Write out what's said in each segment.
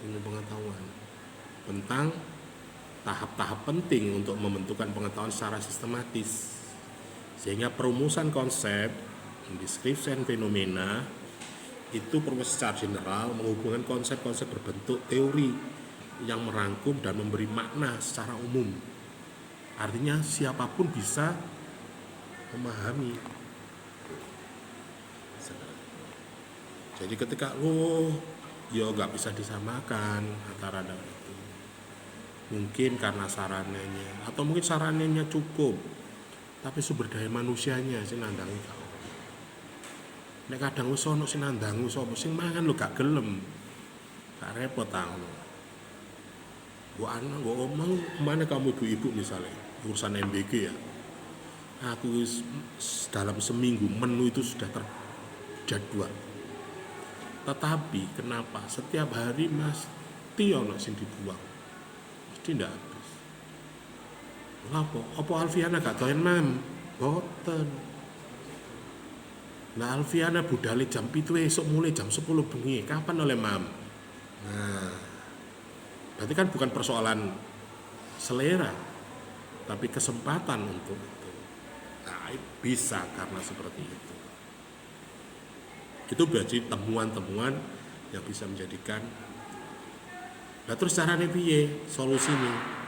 ilmu pengetahuan tentang tahap-tahap penting untuk membentukkan pengetahuan secara sistematis, sehingga perumusan konsep, deskripsi fenomena itu perlu secara general menghubungkan konsep-konsep berbentuk teori yang merangkum dan memberi makna secara umum. Artinya siapapun bisa memahami. Jadi ketika ya nggak bisa disamakan antara itu. Mungkin karena sarananya, atau mungkin sarananya cukup, tapi sumber daya manusianya sing nandangi kau. Nek kadang wis ono sing nandangi sapa sing mangan lho gak gelem. Gak repot ta ngono. Gua anak gua omong mana kamu ibu-ibu misalnya urusan MBG ya. Aku dalam seminggu menu itu sudah terjadwal. Tetapi kenapa setiap hari mesti ono sing dibuang, mesti ndak habis. Apa Alfiana gak doyan mam? Boten. Nah Alfiana budale jam 7 esuk mulai jam 10 bengi. Kapan oleh mam? Nah, berarti kan bukan persoalan selera, tapi kesempatan untuk itu. Nah, bisa karena seperti itu. Itu berarti temuan-temuan yang bisa menjadikan. Nah terus caranya piye solusinya?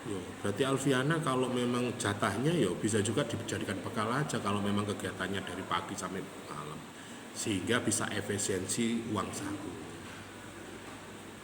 Yo, berarti Alfiana kalau memang jatahnya yo bisa juga dijadikan bekal aja kalau memang kegiatannya dari pagi sampai malam, sehingga bisa efisiensi uang saku.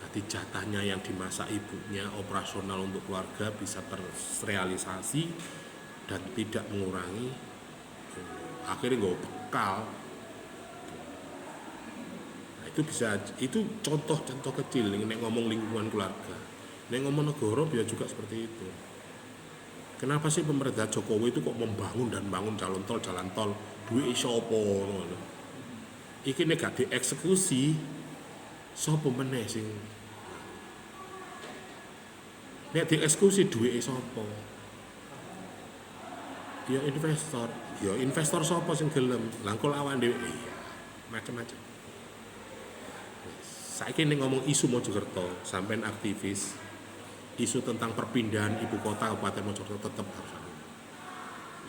Nanti jatahnya yang dimasak ibunya operasional untuk keluarga bisa terrealisasi dan tidak mengurangi. Akhirnya nggak bekal. Itu bisa, itu contoh-contoh kecil nek ngomong lingkungan keluarga. Nek ngomong negara bisa juga seperti itu. Kenapa sih pemerintah Jokowi itu kok membangun dan bangun jalan tol duwe sapa ngono. Iki nek gak dieksekusi sapa meneh sing nek dieksekusi duwe sapa? Ya investor sapa sing gelem? Lah kok awak dhewe iya, macam-macam. Saiki ning ngomong isu Mojokerto, sampean aktivis, isu tentang perpindahan ibu kota Kabupaten Mojokerto tetap harus ada.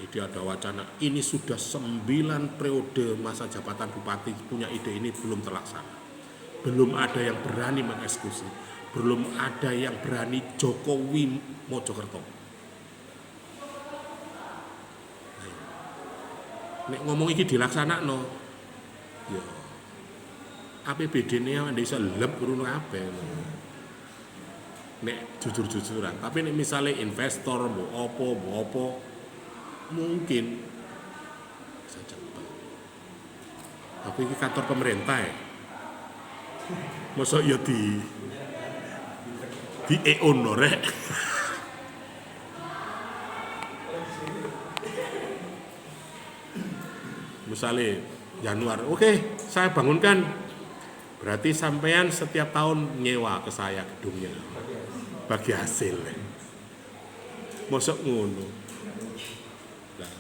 Jadi ada wacana, ini sudah 9 periode masa jabatan bupati punya ide ini belum terlaksana. Belum ada yang berani mengeksekusi, belum ada yang berani Jokowi Mojokerto. Nek ngomong iki dilaksanakno, ya APBD-ne awake iso lep urun kabeh. Nek jujur-jujuran, tapi nek misalnya investor mbok apa mungkin bisa cepat. Tapi ini kantor pemerintah ya. Masa ya di EON rek. Misalnya Januari, oke, saya bangunkan. Berarti sampean setiap tahun nyewa ke saya gedungnya bagi hasil. Mosok ngono. Nah,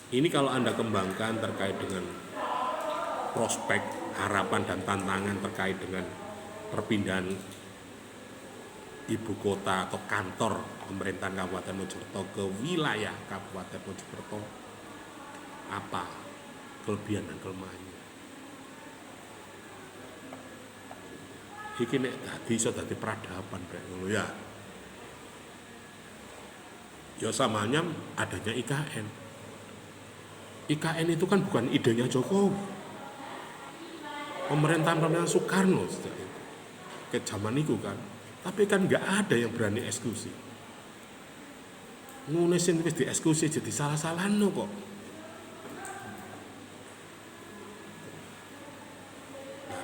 ini kalau Anda kembangkan terkait dengan prospek, harapan dan tantangan terkait dengan perpindahan ibu kota atau kantor pemerintahan Kabupaten Mojokerto ke wilayah Kabupaten Mojokerto, apa kelebihan dan kelemahannya? Iki nek dadi iso dadi peradaban rek ngono ya. Ya samanya adanya IKN. IKN itu kan bukan idenya Jokowi. Pemerintahan Soekarno ke zaman itu kan. Tapi kan nggak ada yang berani eksekusi. Ngono sing wis dieksekusi jadi salah-salahno kok.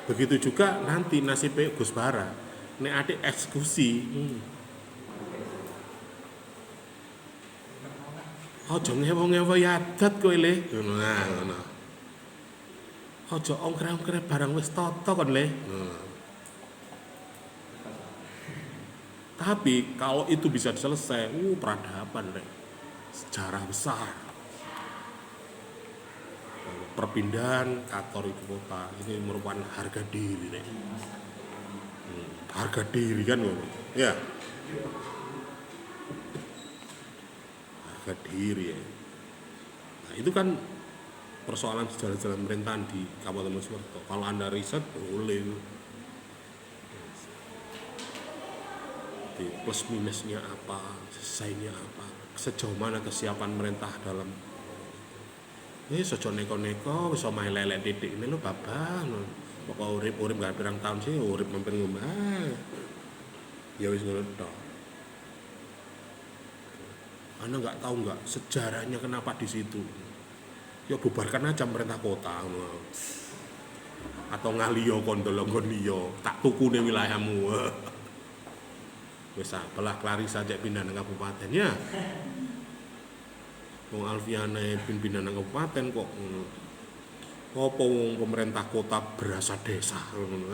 Begitu juga nanti nasibnya Gus Bara, nek adik eksekusi, ojo ngewo-ngewo yadat kowe le, ngono. Ojo ongkre-ongkre barang wis tata kon le. Tapi kalau itu bisa selesai, peradaban le, sejarah besar. Perpindahan kantor ibu kota ini merupakan harga diri. harga diri kan ngono. Ya, harga diri ya. Nah, itu kan persoalan jalan-jalan pemerintahan di Kabupaten Mojokerto. Kalau Anda riset boleh. Di plus minusnya apa, selesainya apa, sejauh mana kesiapan pemerintah dalam sojo neko-neko wis omahe lelek titik ini lho babah lho. Pokok urip gak pirang tahun sih urip mampir ngomah. Ya wis ngono tok. Anda nggak tahu nggak sejarahnya kenapa di situ? Ya bubarkan aja pemerintah kota. Atau ngaliyo kondolonggon liyo, tak tukune wilayahmu. Wis belah Klaris saja pindah nang kabupaten ya. Wong Alfiana pindah nang kabupaten kok apa wong pemerintah kota berasa desa ngono.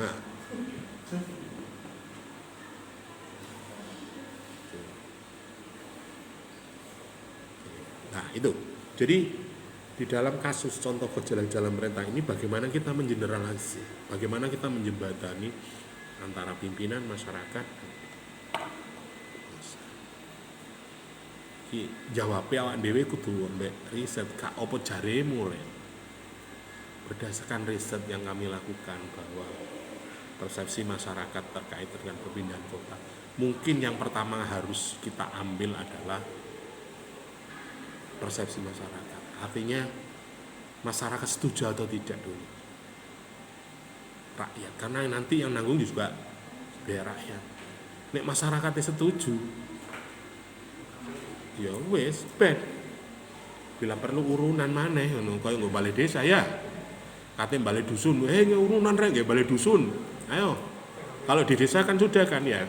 Nah, itu. Jadi di dalam kasus contoh kejalan-jalan pemerintah ini bagaimana kita mengeneralisir, bagaimana kita menjembatani antara pimpinan masyarakat. Jawabnya awak dhewe kudu mbek riset kak apa jaremu le. Berdasarkan riset yang kami lakukan bahwa persepsi masyarakat terkait dengan perpindahan kota, mungkin yang pertama harus kita ambil adalah persepsi masyarakat. Artinya masyarakat setuju atau tidak dulu. Rakyat, karena nanti yang nanggung juga biar rakyat. Nek masyarakatnya setuju, ya wes bet. Bila perlu urunan maneh ngono kaya nggo balai desa ya. Kate balai dusun, urunan rek nggih balai dusun. Ayo. Kalau di desa kan sudah kan ya.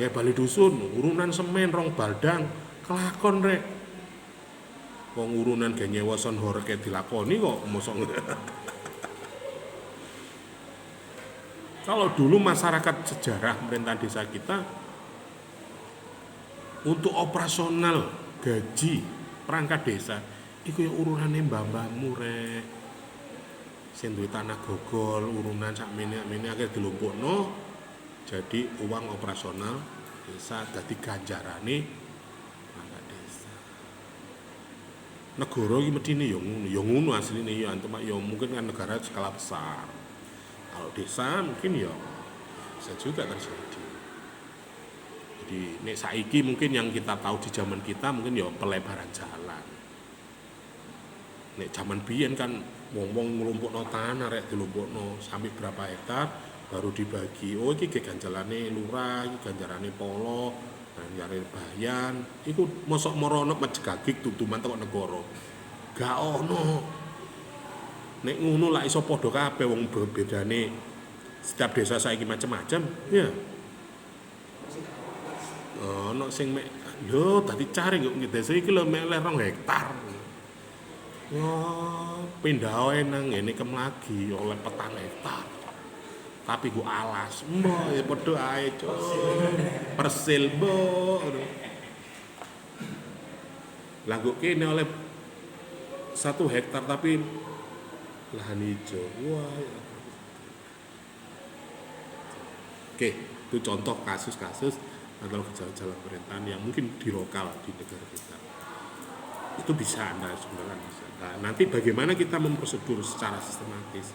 Ya balai dusun, urunan semen rong baldang, kelakon rek. Wong urunan ge nyewa son horeke dilakoni kok mosok. Kalau dulu masyarakat sejarah pemerintahan desa kita untuk operasional gaji perangkat desa iku ya urunane mbah-mbahmu rek. Sing duwe tanah gogol urunan sakmene akhir dilumpukno jadi uang operasional desa dadi ganjarane perangkat desa. Negara iki medine ya ngono asline ya antum ya mungkin kan negara skala besar. Kalau desa mungkin ya bisa juga terjadi. Jadi nek saiki mungkin yang kita tahu di zaman kita mungkin ya pelebaran jalan. Nek zaman biyen kan wong-wong nglumpukno tanah rek dilumpukno sampai berapa hektar baru dibagi. Oh iki ganjalane lurah, iki ganjarane polo, ganjarane bayan. Iku mosok morono mejegagik tutuman teko negara. Gak ono. Nek ngono lak iso padha kabeh wong bedane setiap desa saiki macam-macam ya. Ono sing mek lho dadi cari kok desa iki lho mek 2 hektar. Pindah wae nang ngene Kemlagi oleh 4 hektar. Tapi gua alas, mbok ya padha ae, Cuk. Persil mbok. Lah kok kene oleh 1 hektar tapi lahan hijau. Wah. Oke, itu contoh kasus-kasus atau gejala-gejala pemerintahan yang mungkin di lokal di negara kita. Itu bisa Anda sebenarnya bisa. Nah, nanti bagaimana kita memprosedur secara sistematis,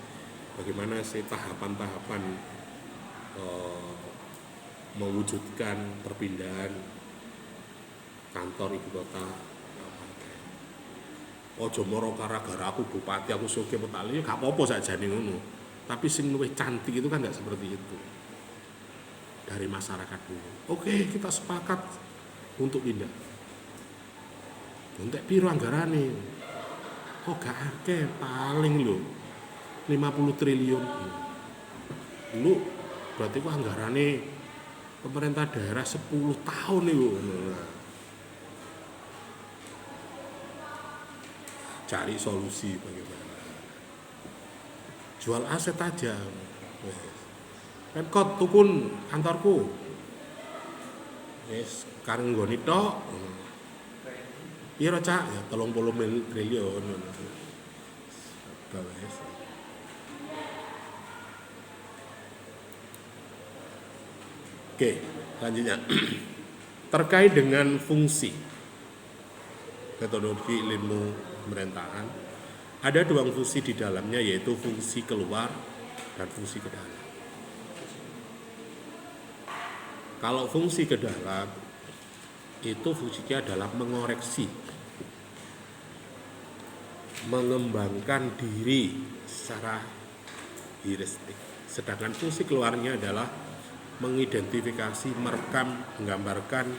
bagaimana sih tahapan-tahapan mewujudkan perpindahan kantor ibu kota. Ojo moro gara-gara aku bupati aku sugih petali gak apa-apa sakjane ngono. Tapi sing luwih cantik itu kan enggak seperti itu. Dari masyarakat dulu. Oke, kita sepakat untuk pindah. Entek piro anggarane? Oh gak akeh, paling lho 50 triliun. Lu berarti ku anggarane pemerintah daerah 10 tahun niku. Cari solusi bagaimana. Jual aset aja. Kan kok tukun kantorku. Wis kareng nggone tok. Piro cak? Ya 30 triliun. Oke, selanjutnya terkait dengan fungsi metodologi ilmu pemerintahan, ada dua fungsi di dalamnya, yaitu fungsi keluar dan fungsi ke dalam. Kalau fungsi ke dalam itu fungsinya adalah mengoreksi, mengembangkan diri secara heuristik. Sedangkan fungsi keluarnya adalah mengidentifikasi, merekam, menggambarkan,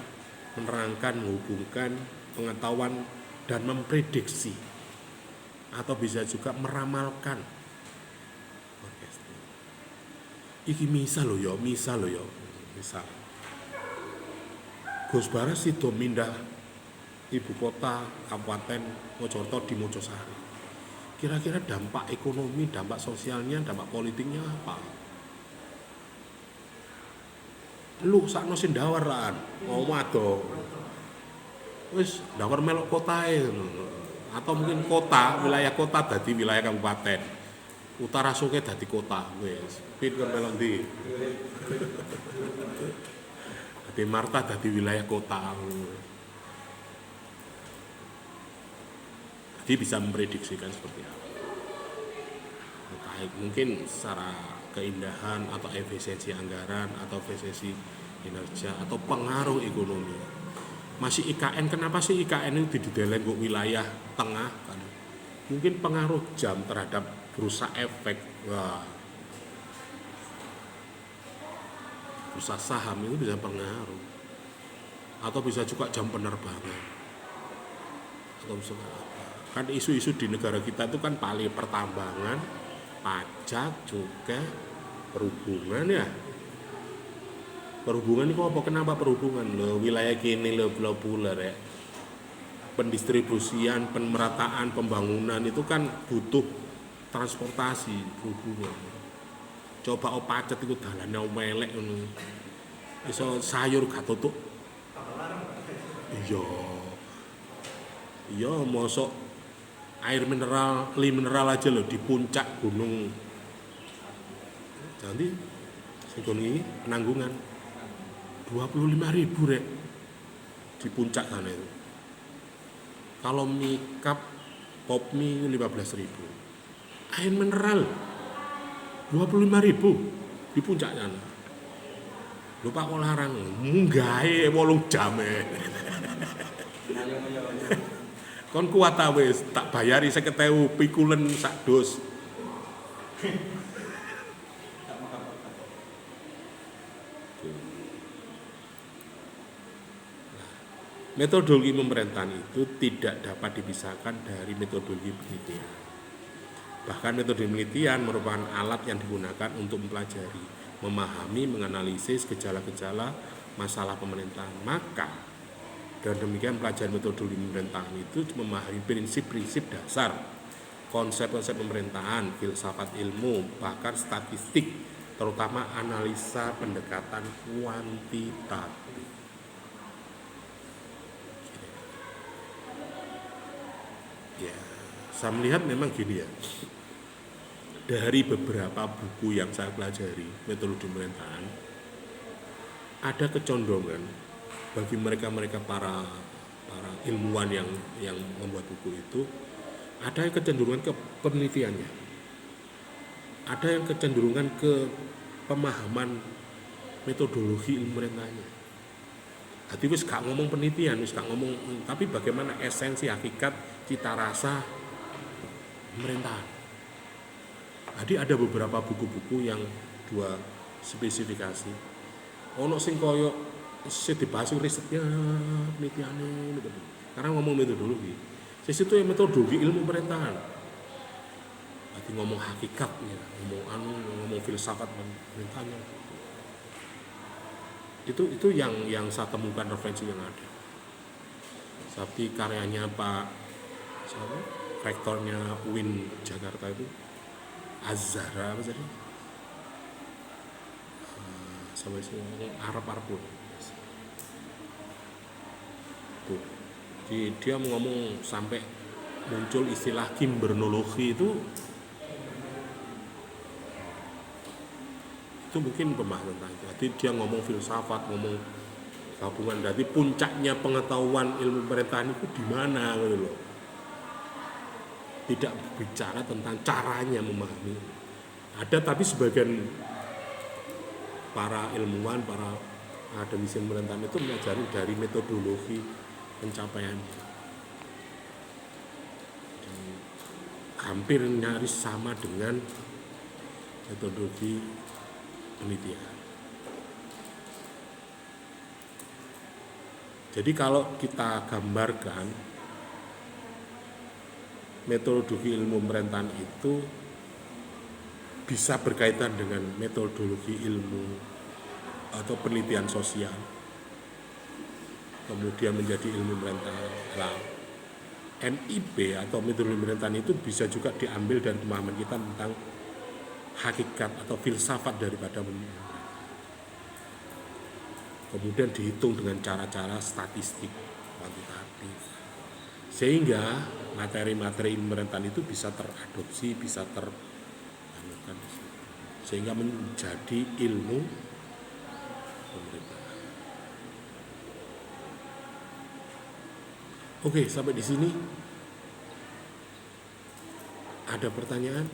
menerangkan, menghubungkan pengetahuan dan memprediksi, atau bisa juga meramalkan. Iki misal lo yo, misal Gus Bara sido mindah ibu kota Kabupaten Mojokerto di Mojosari. Kira-kira dampak ekonomi, dampak sosialnya, dampak politiknya apa? Lu sakno sing dawaran, ngomong ado. Wis dawar melok kotae, atau mungkin kota, wilayah kota dadi wilayah kabupaten. Utara Sungai dadi kota, wis. Pin kon melok ndi? Dadi Marta dadi wilayah kota. Jadi bisa memprediksikan seperti apa. Mungkin secara keindahan atau efisiensi anggaran atau efisiensi kinerja atau pengaruh ekonomi. Masih IKN, kenapa sih IKN itu dideleng ke wilayah tengah kan? Mungkin pengaruh jam terhadap bursa efek. Wah. Bursa saham itu bisa pengaruh. Atau bisa juga jam penerbangan. Atau bisa apa? Kan isu-isu di negara kita itu kan paling pertambangan, pajak, juga perhubungan ya. Perhubungan itu apa? Kenapa perhubungan? Lo wilayah kini lo pulau ya. Pendistribusian, pemerataan, pembangunan itu kan butuh transportasi, perhubungan. Coba pacet itu dalannya melek ngono. Iso sayur gak tutuk. Iya, mosok air mineral, mineral aja loh di puncak gunung. Jadi gunung ini Penanggungan 25.000 rek di puncak sana itu. Kalau mie cup pop mie 15.000. Air mineral 25.000 di puncak sana. Lupa kok larang munggahe 8 jam. Kon kuat ta wis tak bayari 50.000 pikulen sak dos. Metodologi pemerintahan itu tidak dapat dipisahkan dari metodologi penelitian. Bahkan metode penelitian merupakan alat yang digunakan untuk mempelajari, memahami, menganalisis gejala-gejala masalah pemerintahan. Maka dengan demikian pelajaran metodologi pemerintahan itu memahami prinsip-prinsip dasar, konsep-konsep pemerintahan, filsafat ilmu, bahkan statistik, terutama analisa pendekatan kuantitatif. Ya, saya melihat memang gini ya. Dari beberapa buku yang saya pelajari metodologi pemerintahan, ada kecondongan bagi mereka para ilmuwan yang membuat buku itu, ada yang kecenderungan ke penelitiannya, ada yang kecenderungan ke pemahaman metodologi ilmu pemerintahannya. Jadi wis gak ngomong penelitian, wis gak ngomong, tapi bagaimana esensi, hakikat, cita rasa pemerintahan. Jadi ada beberapa buku-buku yang dua spesifikasi. Ono sing koyo sing dibahas risetnya, penelitiannya gitu. Karena ngomong metodologi. Situ yang metodologi ilmu pemerintahan. Berarti ngomong hakikatnya, ngomong filsafat pemerintahannya. Itu yang saya temukan referensi yang ada. Seperti karyanya Pak rektornya UIN Jakarta itu Azhara apa tadi? Sampai sini Arab pun. Tuh. Dia ngomong sampai muncul istilah kimbernologi itu Itu mungkin pembahasan tentang itu. Jadi dia ngomong filsafat, ngomong gabungan. Jadi puncaknya pengetahuan ilmu pemerintahan itu di mana gitu loh. Tidak bicara tentang caranya memahami. Ada tapi sebagian para ilmuwan, para akademisi pemerintahan itu mengajari dari metodologi pencapaiannya. Hampir nyaris sama dengan metodologi penelitian. Jadi kalau kita gambarkan metodologi ilmu pemerintahan itu bisa berkaitan dengan metodologi ilmu atau penelitian sosial, kemudian menjadi ilmu pemerintahan. Nah, MIP atau metodologi pemerintahan itu bisa juga diambil dari pemahaman kita tentang hakikat atau filsafat daripada pemerintahan. Kemudian dihitung dengan cara-cara statistik kuantitatif, sehingga materi-materi pemerintahan itu bisa teradopsi, bisa sehingga menjadi ilmu pemerintahan. Oke, sampai di sini ada pertanyaan?